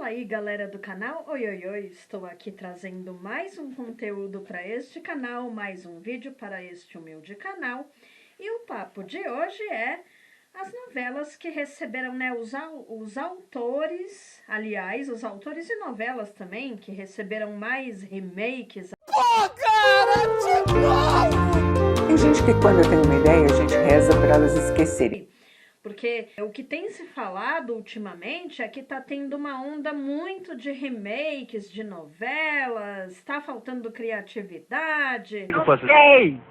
aí, galera do canal, oi, oi, oi, estou aqui trazendo mais um conteúdo para este canal, mais um vídeo para este humilde canal. E o papo de hoje é as novelas que receberam, né, os autores, aliás, os autores de novelas também, que receberam mais remakes. Pô, cara, de novo! Tem gente que quando tem uma ideia, a gente reza para elas esquecerem. Porque o que tem se falado ultimamente é que tá tendo uma onda muito de remakes de novelas, tá faltando criatividade. Não sei!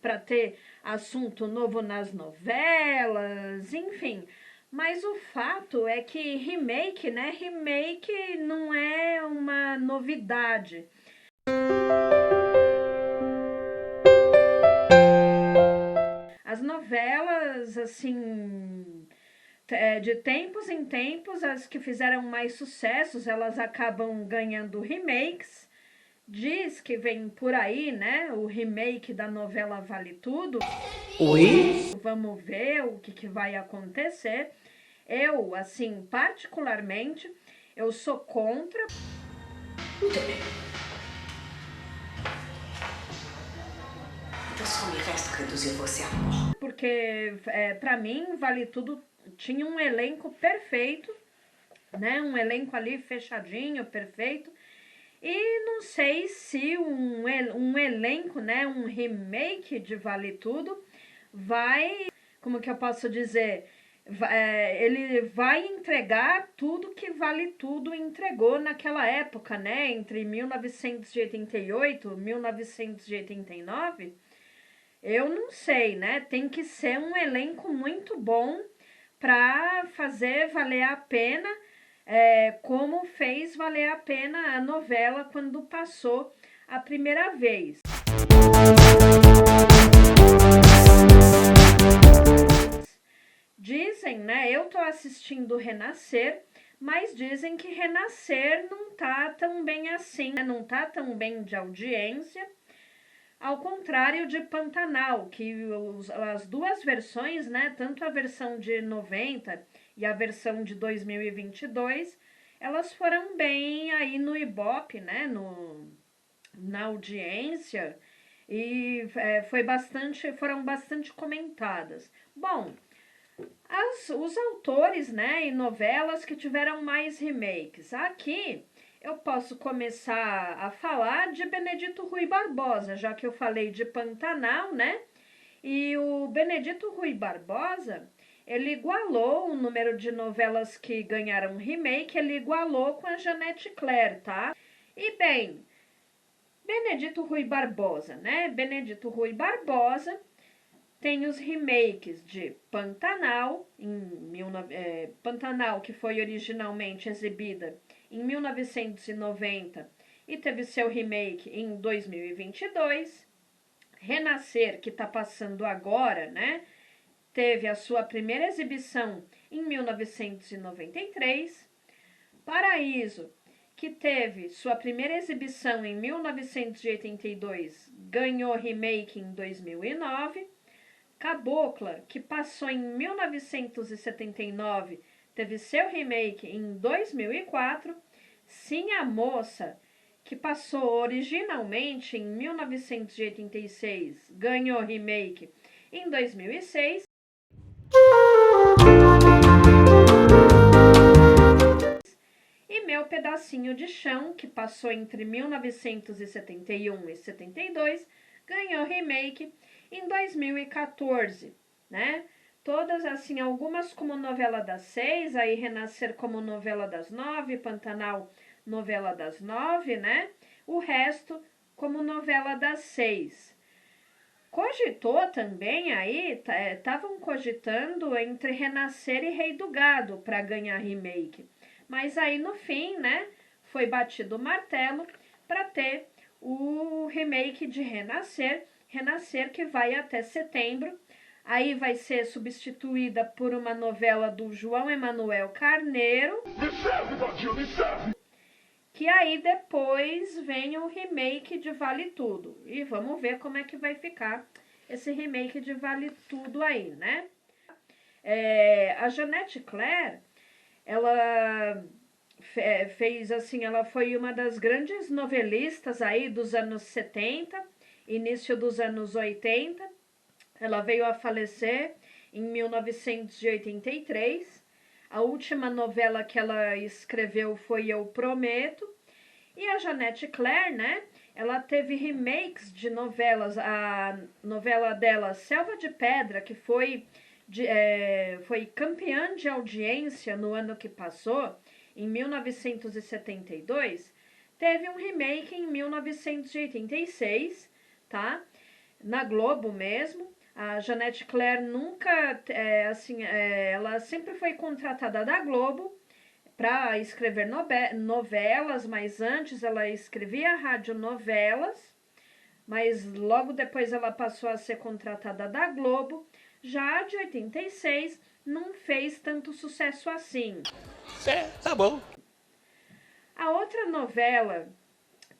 Para ter assunto novo nas novelas, enfim. Mas o fato é que remake, né? Remake não é uma novidade. As novelas, assim, de tempos em tempos, as que fizeram mais sucessos, elas acabam ganhando remakes. Diz que vem por aí, né, o remake da novela Vale Tudo. Oi? Vamos ver o que vai acontecer. Eu, assim, particularmente, eu sou contra. Muito bem. Então só me resta reduzir você a pó. Porque, para mim, Vale Tudo tinha um elenco perfeito, né, um elenco ali fechadinho, perfeito. E não sei se um elenco, né, um remake de Vale Tudo vai, como que eu posso dizer, ele vai entregar tudo que Vale Tudo entregou naquela época, né, entre 1988 e 1989. Eu não sei, né, tem que ser um elenco muito bom para fazer valer a pena. Como fez valer a pena a novela quando passou a primeira vez. Dizem, né, eu tô assistindo Renascer, mas dizem que Renascer não tá tão bem assim, né, não tá tão bem de audiência, ao contrário de Pantanal, que as duas versões, né, tanto a versão de 90 e a versão de 2022, elas foram bem aí no Ibope, né, na audiência, e foram bastante comentadas. Bom, os autores, né, e novelas que tiveram mais remakes. Aqui eu posso começar a falar de Benedito Rui Barbosa, já que eu falei de Pantanal, né? E o Benedito Rui Barbosa, ele igualou o número de novelas que ganharam remake, ele igualou com a Janete Claire, tá? E bem, Benedito Rui Barbosa, né? Benedito Rui Barbosa tem os remakes de Pantanal, Pantanal, que foi originalmente exibida em 1990 e teve seu remake em 2022. Renascer, que está passando agora, né? Teve a sua primeira exibição em 1993. Paraíso, que teve sua primeira exibição em 1982, ganhou remake em 2009. Cabocla, que passou em 1979, teve seu remake em 2004. Sim, a Moça, que passou originalmente em 1986, ganhou remake em 2006. E Meu Pedacinho de Chão, que passou entre 1971 e 72, ganhou remake em 2014, né? Todas assim, algumas como novela das 6, aí Renascer como novela das 9, Pantanal novela das 9, né? O resto como novela das 6. Cogitou também aí, estavam cogitando entre Renascer e Rei do Gado para ganhar remake. Mas aí no fim, né, foi batido o martelo para ter o remake de Renascer, que vai até setembro. Aí vai ser substituída por uma novela do João Emanuel Carneiro. Me serve, Badinho, me serve! Que aí depois vem o remake de Vale Tudo. E vamos ver como é que vai ficar esse remake de Vale Tudo aí, né? A Janete Claire, ela fez assim, ela foi uma das grandes novelistas aí dos anos 70, início dos anos 80. Ela veio a falecer em 1983. A última novela que ela escreveu foi Eu Prometo. E a Jeanette Claire, né? Ela teve remakes de novelas. A novela dela, Selva de Pedra, que foi campeã de audiência no ano que passou, em 1972, teve um remake em 1986, tá? Na Globo mesmo. A Jeanette Claire nunca, ela sempre foi contratada da Globo para escrever novelas, mas antes ela escrevia radionovelas, mas logo depois ela passou a ser contratada da Globo. Já de 86 não fez tanto sucesso assim. Tá bom. A outra novela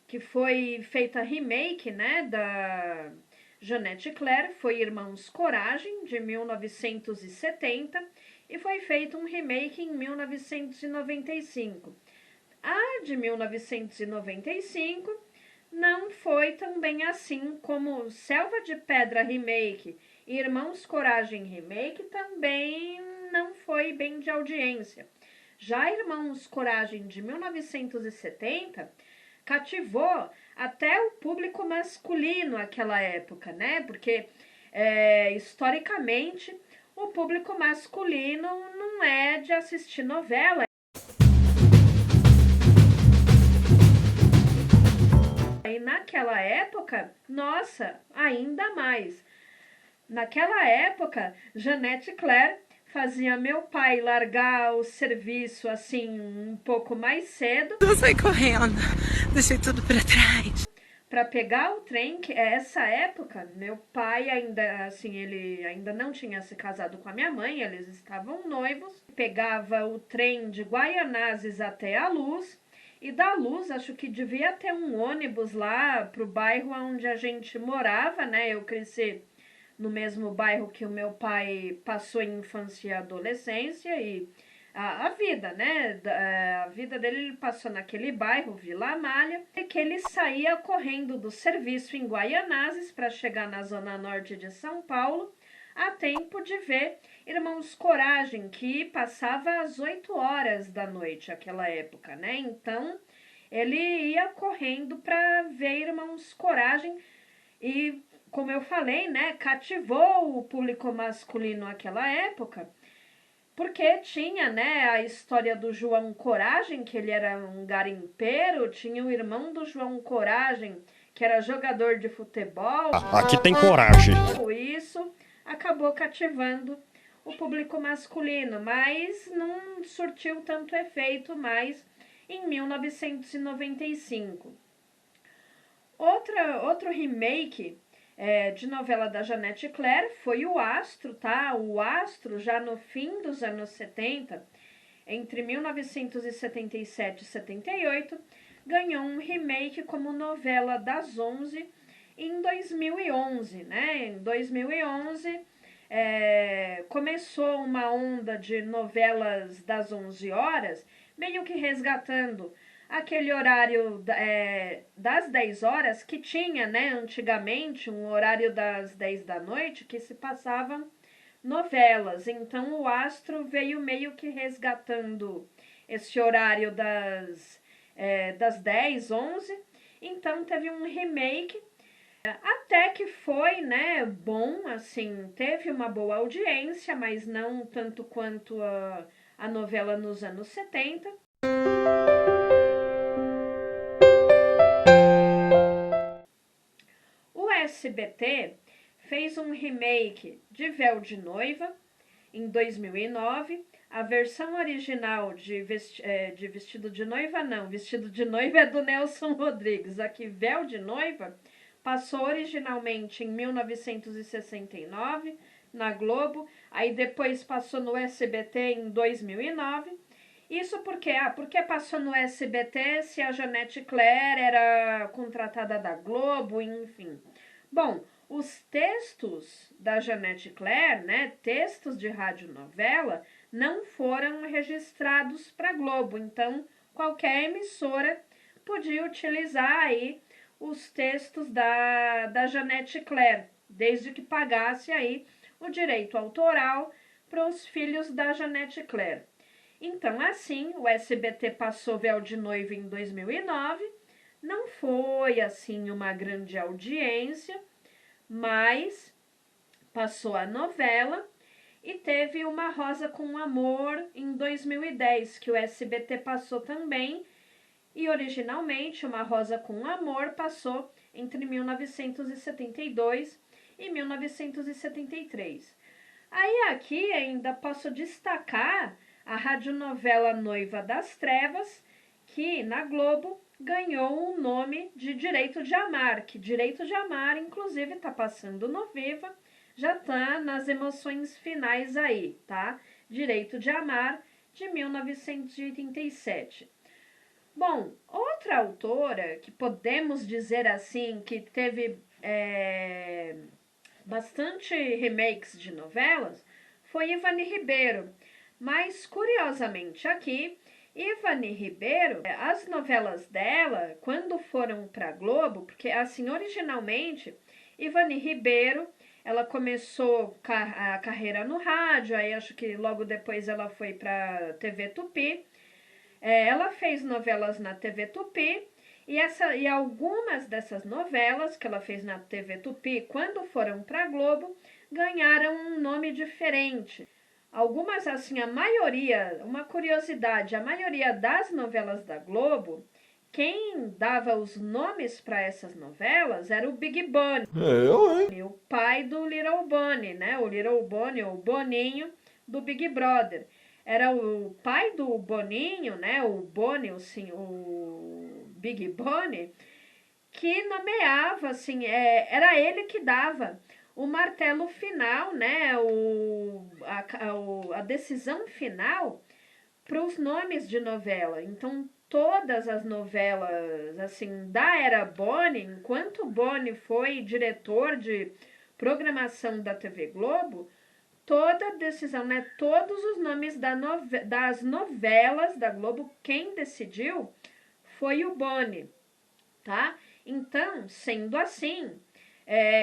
que foi feita remake, né, da Jeanette Claire, foi Irmãos Coragem, de 1970, e foi feito um remake em 1995. A de 1995 não foi tão bem assim como Selva de Pedra remake e Irmãos Coragem remake, também não foi bem de audiência. Já Irmãos Coragem de 1970 cativou até o público masculino naquela época, né? Porque historicamente o público masculino não é de assistir novela. E naquela época, nossa, ainda mais. Naquela época, Jeanette Claire fazia meu pai largar o serviço assim um pouco mais cedo. Eu saí correndo, deixei tudo para trás. Para pegar o trem, que essa época, meu pai ainda, assim, ele ainda não tinha se casado com a minha mãe, eles estavam noivos. Pegava o trem de Guaianazes até a Luz, e da Luz, acho que devia ter um ônibus lá pro bairro onde a gente morava, né? Eu cresci no mesmo bairro que o meu pai passou em infância e adolescência, e a vida, né? A vida dele, ele passou naquele bairro, Vila Amália, e que ele saía correndo do serviço em Guaianazes para chegar na zona norte de São Paulo, a tempo de ver Irmãos Coragem, que passava às 8 horas da noite, naquela época, né? Então, ele ia correndo para ver Irmãos Coragem e, como eu falei, né, cativou o público masculino naquela época, porque tinha, né, a história do João Coragem, que ele era um garimpeiro, tinha o irmão do João Coragem, que era jogador de futebol. Aqui tem coragem. Isso acabou cativando o público masculino, mas não surtiu tanto efeito mais em 1995. Outro remake de novela da Jeanette Claire foi o Astro, tá? O Astro, já no fim dos anos 70, entre 1977 e 78, ganhou um remake como novela das 11 em 2011, né? Em 2011 começou uma onda de novelas das 11 horas, meio que resgatando aquele horário das 10 horas que tinha, né, antigamente, um horário das 10 da noite que se passavam novelas. Então o Astro veio meio que resgatando esse horário das 10, 11. Então teve um remake, até que foi, né, bom, assim, teve uma boa audiência, mas não tanto quanto a novela nos anos 70. O SBT fez um remake de Véu de Noiva em 2009. A versão original de Vestido de Noiva, não. Vestido de Noiva é do Nelson Rodrigues. Aqui, Véu de Noiva, passou originalmente em 1969 na Globo. Aí depois passou no SBT em 2009. Isso porque passou no SBT se a Jeanette Claire era contratada da Globo, enfim. Bom, os textos da Jeanette Claire, né, textos de radionovela, não foram registrados para a Globo. Então, qualquer emissora podia utilizar aí os textos da Janete Claire, desde que pagasse aí o direito autoral para os filhos da Janete Claire. Então, assim, o SBT passou Véu de Noiva em 2009, não foi, assim, uma grande audiência, mas passou a novela e teve Uma Rosa com Amor em 2010, que o SBT passou também, e originalmente Uma Rosa com Amor passou entre 1972 e 1973. Aí aqui ainda posso destacar a radionovela Noiva das Trevas, que na Globo ganhou o nome de Direito de Amar, que Direito de Amar, inclusive, está passando no Viva, já está nas emoções finais aí, tá? Direito de Amar, de 1987. Bom, outra autora que podemos dizer assim, que teve bastante remakes de novelas, foi Ivani Ribeiro. Mas, curiosamente, aqui, Ivani Ribeiro, as novelas dela, quando foram para a Globo, porque, assim, originalmente, Ivani Ribeiro, ela começou a carreira no rádio, aí acho que logo depois ela foi para TV Tupi. Ela fez novelas na TV Tupi, e algumas dessas novelas que ela fez na TV Tupi, quando foram para a Globo, ganharam um nome diferente. Algumas, assim, a maioria, uma curiosidade, a maioria das novelas da Globo, quem dava os nomes para essas novelas era o Big Bunny, o pai do Little Bunny, né? O Little Bunny, o Boninho do Big Brother. Era o pai do Boninho, né? O Bonnie, o Big Bunny, que nomeava, assim, era ele que dava o martelo final, né, a decisão final para os nomes de novela. Então, todas as novelas, assim, da era Boni, enquanto Boni foi diretor de programação da TV Globo, toda a decisão, né, todos os nomes das novelas da Globo, quem decidiu foi o Boni, tá? Então, sendo assim,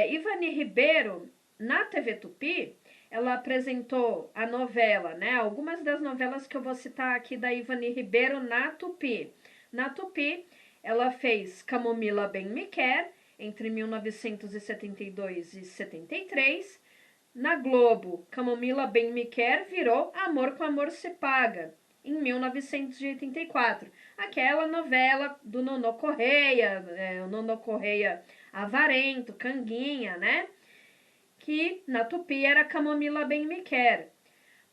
Ivani Ribeiro, na TV Tupi, ela apresentou a novela, né? Algumas das novelas que eu vou citar aqui da Ivani Ribeiro na Tupi. Na Tupi, ela fez Camomila Bem Me Quer, entre 1972 e 73. Na Globo, Camomila Bem Me Quer virou Amor com Amor Se Paga, em 1984. Aquela novela do Nonô Correia, o Nonô Correia avarento, canguinha, né? Que na Tupi era Camomila Bem Me Quer.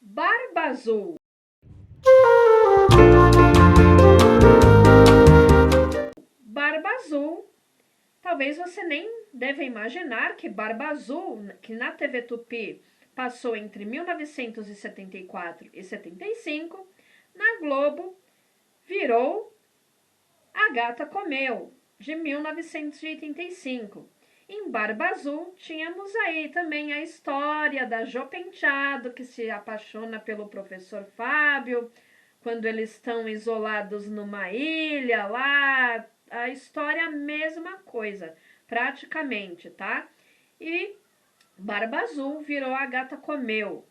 Barba Azul. Barba Azul. Talvez você nem deva imaginar que Barba Azul, que na TV Tupi passou entre 1974 e 75, na Globo virou A Gata Comeu, de 1985. Em Barba Azul, tínhamos aí também a história da Jo Penteado, que se apaixona pelo professor Fábio, quando eles estão isolados numa ilha lá. A história, a mesma coisa, praticamente, tá? E Barba Azul virou A Gata Comeu.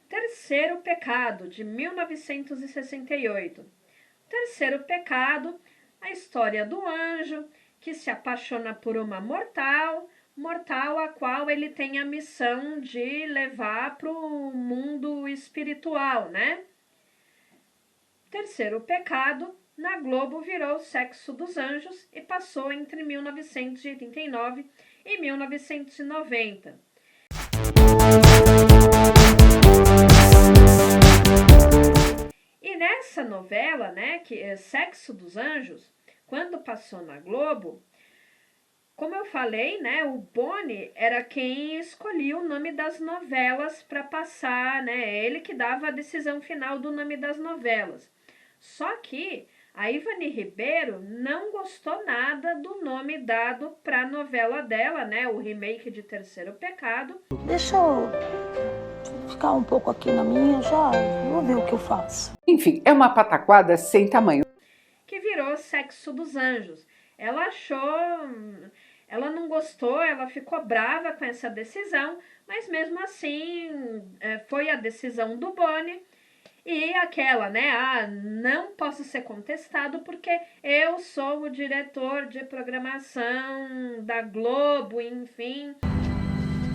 Terceiro Pecado, de 1968. Terceiro Pecado, a história do anjo que se apaixona por uma mortal a qual ele tem a missão de levar para o mundo espiritual, né? Terceiro Pecado, na Globo virou Sexo dos Anjos e passou entre 1989 e 1990. E nessa novela, né, que é Sexo dos Anjos, quando passou na Globo, como eu falei, né, o Boni era quem escolhia o nome das novelas para passar, né, ele que dava a decisão final do nome das novelas. Só que a Ivani Ribeiro não gostou nada do nome dado para a novela dela, né, o remake de Terceiro Pecado. Deixa eu ficar um pouco aqui na minha, já vou ver o que eu faço. Enfim, é uma pataquada sem tamanho. virou Sexo dos Anjos. Ela não gostou, ela ficou brava com essa decisão, mas mesmo assim foi a decisão do Boni. E aquela, né? Não posso ser contestado porque eu sou o diretor de programação da Globo, enfim.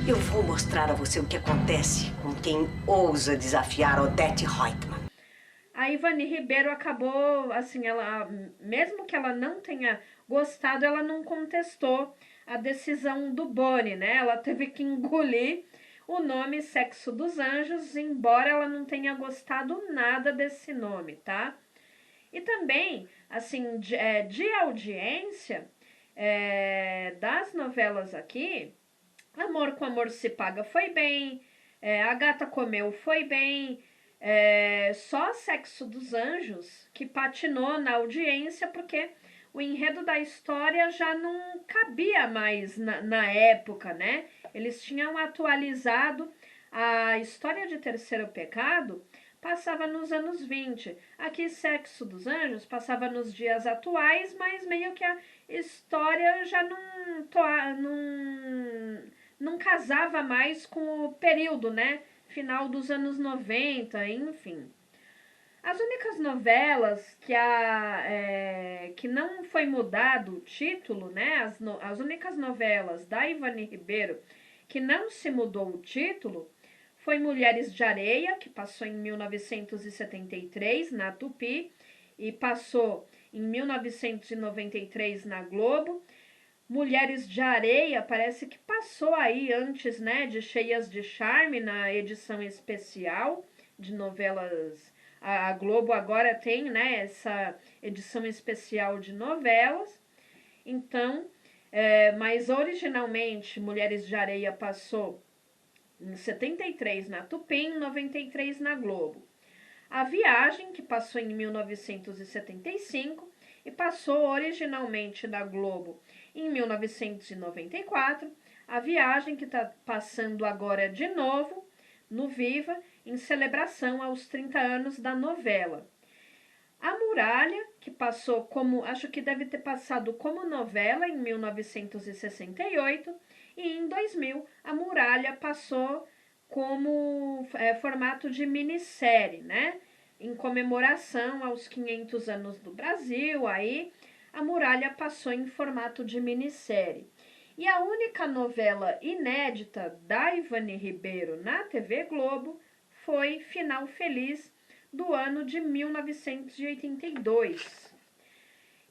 Eu vou mostrar a você o que acontece com quem ousa desafiar Odete Reutemann. A Ivani Ribeiro acabou, assim, ela, mesmo que ela não tenha gostado, ela não contestou a decisão do Boni, né? Ela teve que engolir o nome Sexo dos Anjos, embora ela não tenha gostado nada desse nome, tá? E também, assim, de audiência das novelas aqui, Amor com Amor se Paga foi bem, A Gata Comeu foi bem, só Sexo dos Anjos que patinou na audiência, porque o enredo da história já não cabia mais na época, né? Eles tinham atualizado a história de Terceiro Pecado, passava nos anos 20. Aqui, Sexo dos Anjos passava nos dias atuais, mas meio que a história já não casava mais com o período, né? Final dos anos 90, enfim. As únicas novelas que não foi mudado o título, né? As únicas novelas da Ivani Ribeiro que não se mudou o título foi Mulheres de Areia, que passou em 1973 na Tupi e passou em 1993 na Globo. Mulheres de Areia parece que passou aí antes, né, de Cheias de Charme, na edição especial de novelas. A Globo agora tem, né, essa edição especial de novelas. Então, mas originalmente Mulheres de Areia passou em 73 na Tupi, em 93 na Globo. A Viagem, que passou em 1975 e passou originalmente na Globo em 1994. A Viagem, que está passando agora de novo no Viva, em celebração aos 30 anos da novela. A Muralha, que passou como, acho que deve ter passado como novela em 1968, e em 2000 a Muralha passou como formato de minissérie, né? Em comemoração aos 500 anos do Brasil, aí a Muralha passou em formato de minissérie. E a única novela inédita da Ivani Ribeiro na TV Globo foi Final Feliz, do ano de 1982.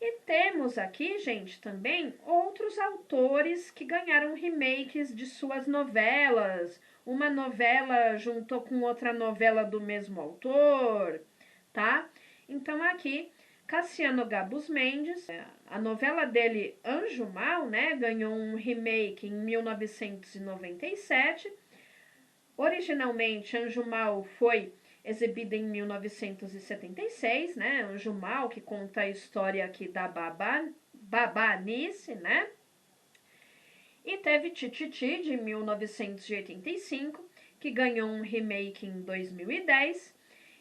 E temos aqui, gente, também outros autores que ganharam remakes de suas novelas. Uma novela juntou com outra novela do mesmo autor, tá? Então aqui, Cassiano Gabus Mendes, a novela dele Anjo Mal, né, ganhou um remake em 1997. Originalmente, Anjo Mal foi exibida em 1976, né? Anjo Mal, que conta a história aqui da Babanice, né? E teve Tititi, de 1985, que ganhou um remake em 2010.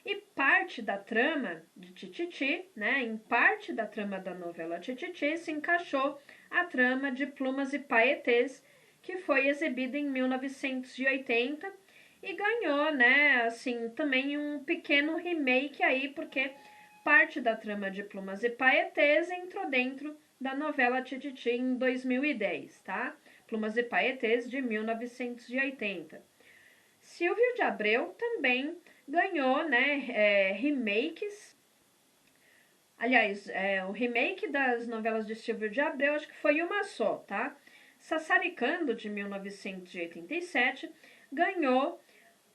E parte da trama de Tititi, né? Em parte da trama da novela Tititi se encaixou a trama de Plumas e Paetês, que foi exibida em 1980, e ganhou, né, assim, também um pequeno remake aí, porque parte da trama de Plumas e Paetês entrou dentro da novela Tititi em 2010, tá? Plumas e Paetês, de 1980. Silvio de Abreu também ganhou, né, remakes. Aliás, o remake das novelas de Silvio de Abreu, acho que foi uma só, tá? Sassaricando, de 1987, ganhou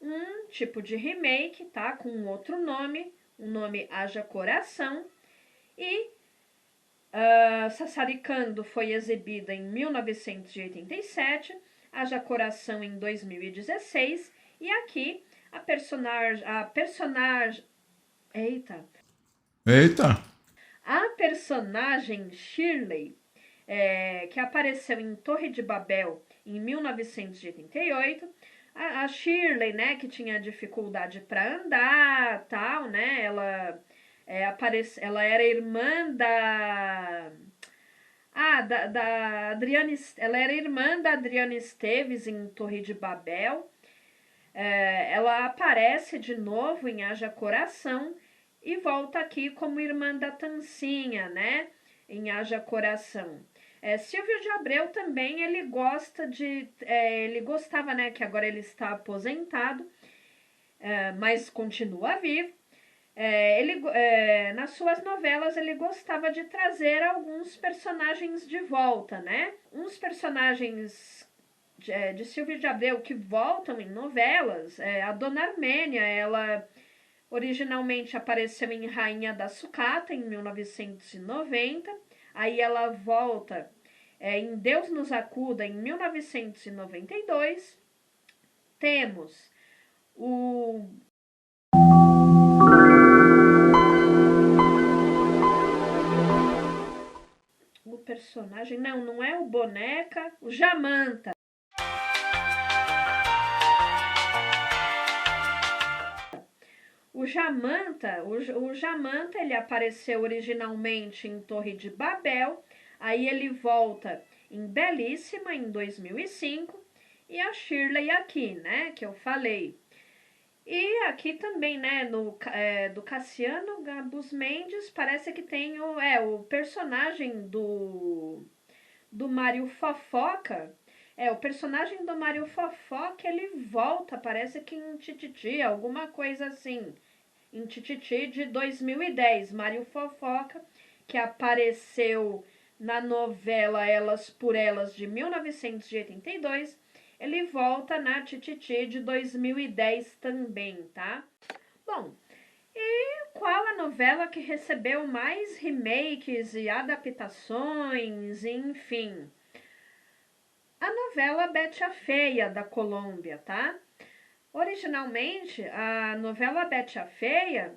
um tipo de remake, tá? Com outro nome, o nome Haja Coração. E Sassaricando foi exibida em 1987, Haja Coração em 2016, e aqui a personagem Shirley, que apareceu em Torre de Babel em 1988, a Shirley, né, que tinha dificuldade para andar, tal, né, ela Ela era irmã da Adriana. Ela era irmã da Adriana Esteves em Torre de Babel. Ela aparece de novo em Haja Coração e volta aqui como irmã da Tancinha, né? Em Haja Coração. Silvio de Abreu também, ele gostava, né? Que agora ele está aposentado, mas continua vivo. Nas suas novelas ele gostava de trazer alguns personagens de volta, né? Uns personagens de Silvio de Abreu que voltam em novelas, a Dona Armênia, ela originalmente apareceu em Rainha da Sucata, em 1990, aí ela volta em Deus nos acuda, em 1992, temos o personagem, não é o Boneca, o Jamanta. O Jamanta, ele apareceu originalmente em Torre de Babel, aí ele volta em Belíssima, em 2005, e a Shirley aqui, né, que eu falei. E aqui também, né, do Cassiano Gabus Mendes, parece que tem o personagem do Mário Fofoca. O personagem do Mário Fofoca, ele volta, parece que em Tititi, alguma coisa assim. Em Tititi de 2010, Mário Fofoca, que apareceu na novela Elas por Elas de 1982, ele volta na Tititi de 2010 também, tá? Bom, e qual a novela que recebeu mais remakes e adaptações, enfim? A novela Betty a Feia, da Colômbia, tá? Originalmente, a novela Betty a Feia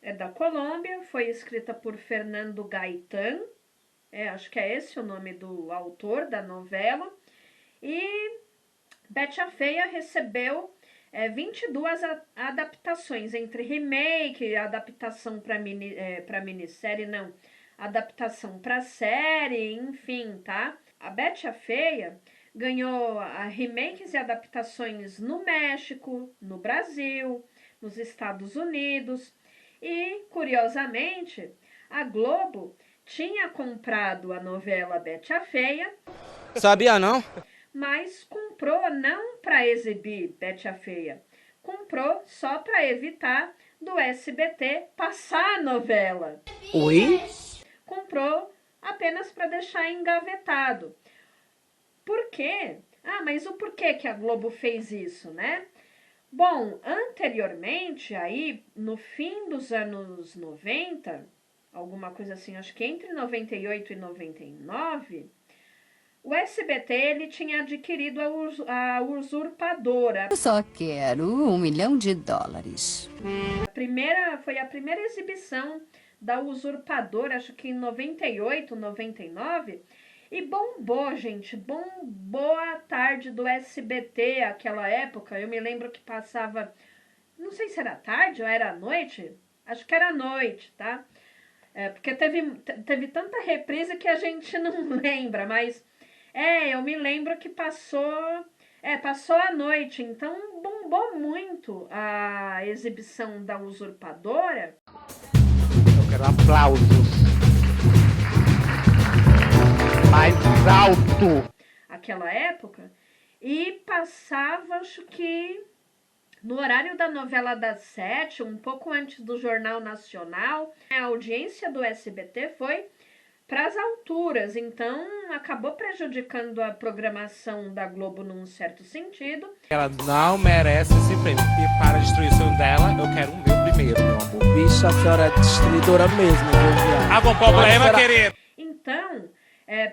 é da Colômbia, foi escrita por Fernando Gaitán, acho que é esse o nome do autor da novela, e Betty a Feia recebeu 22 adaptações, entre remake, adaptação para minissérie, adaptação para série, enfim, tá? A Betty a Feia ganhou remakes e adaptações no México, no Brasil, nos Estados Unidos e, curiosamente, a Globo tinha comprado a novela Betty a Feia. Sabia não? Mas comprou não para exibir Betty a Feia, comprou só para evitar do SBT passar a novela. Oi? Comprou apenas para deixar engavetado. Por quê? Mas o porquê que a Globo fez isso, né? Bom, anteriormente, aí, no fim dos anos 90, alguma coisa assim, acho que entre 98 e 99, o SBT, ele tinha adquirido a Usurpadora. Eu só quero $1 milhão. Foi a primeira exibição da Usurpadora, acho que em 98, 99, e bombou, gente, bombou a tarde do SBT aquela época. Eu me lembro que passava, não sei se era tarde ou era noite, acho que era noite, tá? Porque teve tanta reprise que a gente não lembra, mas eu me lembro que passou à noite, então bombou muito a exibição da Usurpadora. Eu quero aplausos. Mais alto. Aquela época, e passava, acho que no horário da novela das 7, um pouco antes do Jornal Nacional. A audiência do SBT foi para as alturas, então acabou prejudicando a programação da Globo num certo sentido. Ela não merece esse prêmio. E para a destruição dela, eu quero o meu primeiro, meu amor. Bicho, a senhora é destruidora mesmo, viu, viado? Algum problema, querido? Então,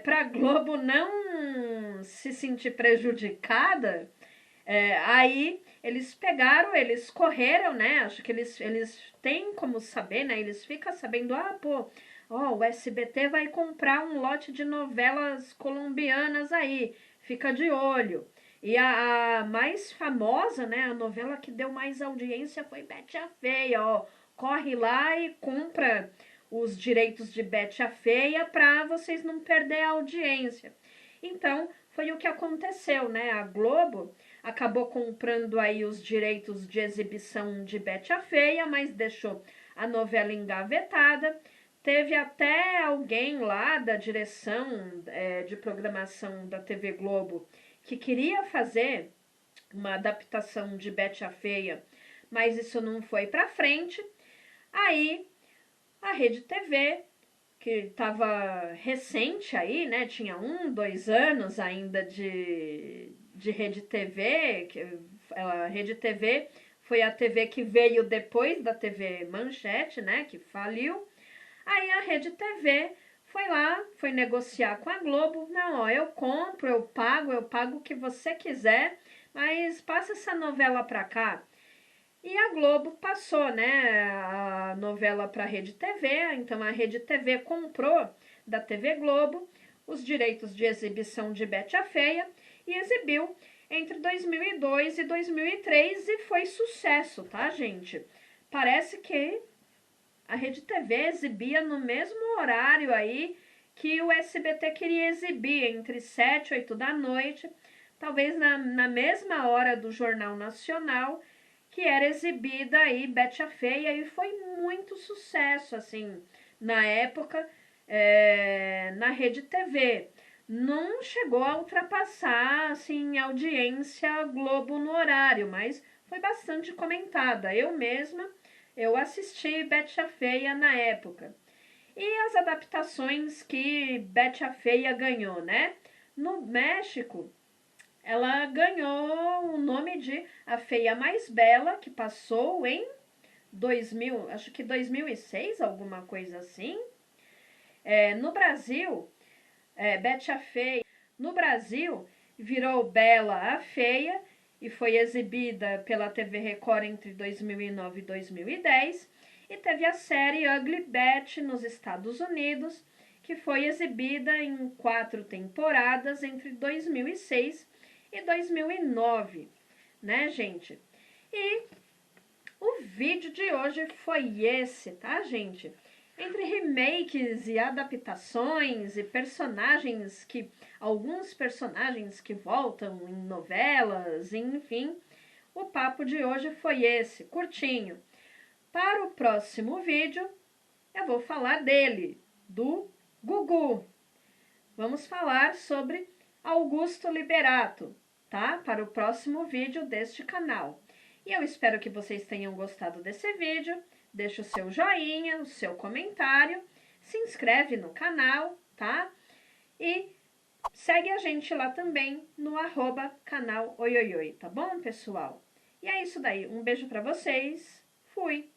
para a Globo não se sentir prejudicada, aí eles correram, né? Acho que eles têm como saber, né? Eles ficam sabendo, o SBT vai comprar um lote de novelas colombianas aí, fica de olho. E a mais famosa, né? A novela que deu mais audiência foi Betty a Feia, corre lá e compra os direitos de Betty a Feia para vocês não perder a audiência. Então, foi o que aconteceu, né? A Globo acabou comprando aí os direitos de exibição de Betty a Feia, mas deixou a novela engavetada. Teve até alguém lá da direção de programação da TV Globo que queria fazer uma adaptação de Betty a Feia, mas isso não foi para frente. Aí a Rede TV, que estava recente aí, né, tinha 2 anos ainda de Rede TV, a Rede TV foi a TV que veio depois da TV Manchete, né, que faliu. Aí a Rede TV foi lá, foi negociar com a Globo. Não, ó, eu compro, eu pago o que você quiser, mas passa essa novela pra cá. E a Globo passou, né, a novela para a Rede TV. Então a Rede TV comprou da TV Globo os direitos de exibição de Betty a Feia e exibiu entre 2002 e 2003 e foi sucesso, tá, gente? Parece que a Rede TV exibia no mesmo horário aí que o SBT queria exibir, entre 7 e 8 da noite, talvez na mesma hora do Jornal Nacional, que era exibida aí Betty a Feia, e foi muito sucesso, assim, na época, na Rede TV. Não chegou a ultrapassar, assim, a audiência Globo no horário, mas foi bastante comentada. Eu mesma, eu assisti Betty a Feia na época. E as adaptações que Betty a Feia ganhou, né? No México, ela ganhou o nome de A Feia Mais Bela, que passou em 2000, acho que 2006, alguma coisa assim. No Brasil, Betty a Feia, no Brasil, virou Bela a Feia e foi exibida pela TV Record entre 2009 e 2010. E teve a série Ugly Betty nos Estados Unidos, que foi exibida em 4 temporadas entre 2006 e 2009, né, gente? E o vídeo de hoje foi esse, tá, gente? Entre remakes e adaptações e alguns personagens que voltam em novelas, enfim, o papo de hoje foi esse, curtinho. Para o próximo vídeo, eu vou falar dele, do Gugu. Vamos falar sobre Augusto Liberato, tá? Para o próximo vídeo deste canal. E eu espero que vocês tenham gostado desse vídeo. Deixa o seu joinha, o seu comentário, se inscreve no canal, tá? E segue a gente lá também no @canal Oioioi, tá bom, pessoal? E é isso daí. Um beijo pra vocês. Fui!